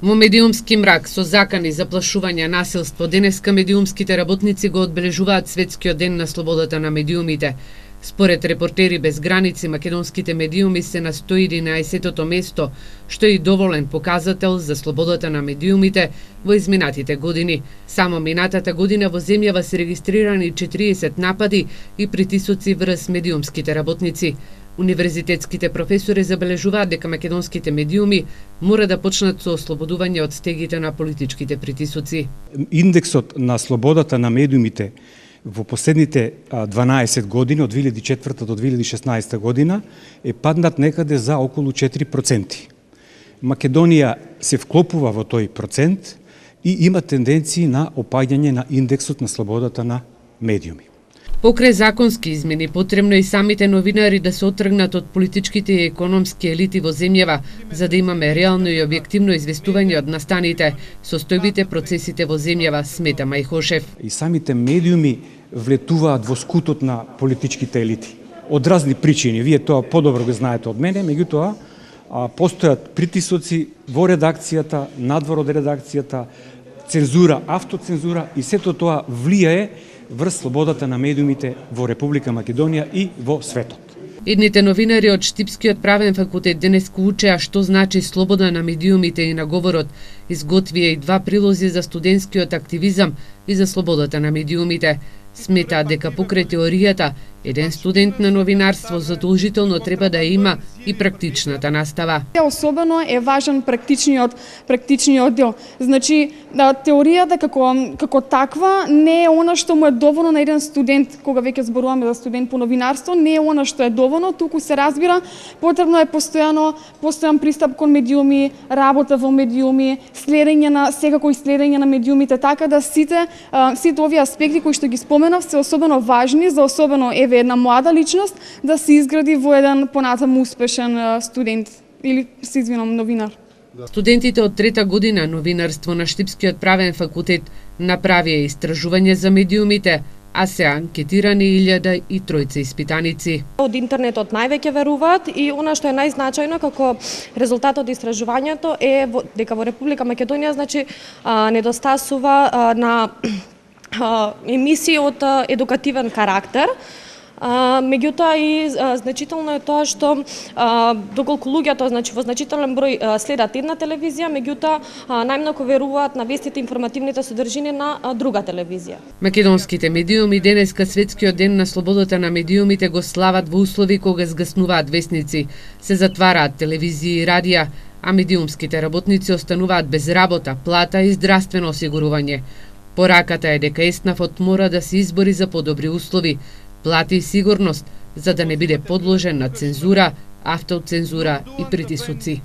Во медиумски мрак со закани, заплашување, насилство, денеска медиумските работници го одбележуваат Светскиот ден на слободата на медиумите. Според Репортери без граници, македонските медиуми се на 111-тото место, што е и доволен показател за слободата на медиумите во изминатите години. Само минатата година во земјава се регистрирани 40 напади и притисоци врз медиумските работници. Универзитетските професори забележуваат дека македонските медиуми мора да почнат со ослободување од стегите на политичките притисоци. Индексот на слободата на медиумите во последните 12 години, од 2004 до 2016 година, е паднат некаде за околу 4%. Македонија се вклопува во тој процент и има тенденции на опаѓање на индексот на слободата на медиуми. Покрај законски измени, потребно и самите новинари да се отргнат од политичките и економски елити во земјава, за да имаме реално и објективно известување од настаните, состојбите, процесите во земјава, смета Мајхошев. И самите медиуми влетуваат во скутот на политичките елити. Од разни причини, вие тоа подобро го знаете од мене, меѓутоа постојат притисоци во редакцијата, надвор од редакцијата, цензура, автоцензура и сето тоа влијае врз слободата на медиумите во Република Македонија и во светот. Едните новинари од Штипскиот правен факултет денес учеа што значи слобода на медиумите и на говорот. Изготвија и 2 прилози за студентскиот активизам и за слободата на медиумите. Сметаат дека покрај теоријата, еден студент на новинарство задолжително треба да има и практичната настава. Особено е важен практичниот дел. Значи, теоријата како таква не е она што му е доволно на еден студент, кога веќе зборуваме за студент по новинарство, не е она што е доволно, туку се разбира, потребно е постојан пристап кон медиуми, работа во медиуми, секако следење на медиумите, така да сите овие аспекти кои што ги споменав се особено важни за особено една млада личност да се изгради во еден понатаму успешен студент или се извинам новинар. Студентите од 3-та година новинарство на Штипскиот правен факултет направија истражување за медиумите, а се анкетирани 1003 испитаници. Од интернетот највеќе веруваат и она што е најзначајно како резултат од истражувањето е дека во Република Македонија недостасува на емисии од едукативен карактер. Меѓутоа и значително е тоа што доколку луѓето во значителен број следат една телевизија, меѓутоа најмногу веруваат на вестите, информативните содржини на друга телевизија. Македонските медиуми денеска Светскиот ден на слободата на медиумите го слават во услови кога згаснуваат вестници, се затвараат телевизии и радија, а медиумските работници остануваат без работа, плата и здравствено осигурување. Пораката е дека ЕСНАФот мора да се избори за подобри услови, плати и сигурност, за да не биде подложен на цензура, автоцензура и притисоци.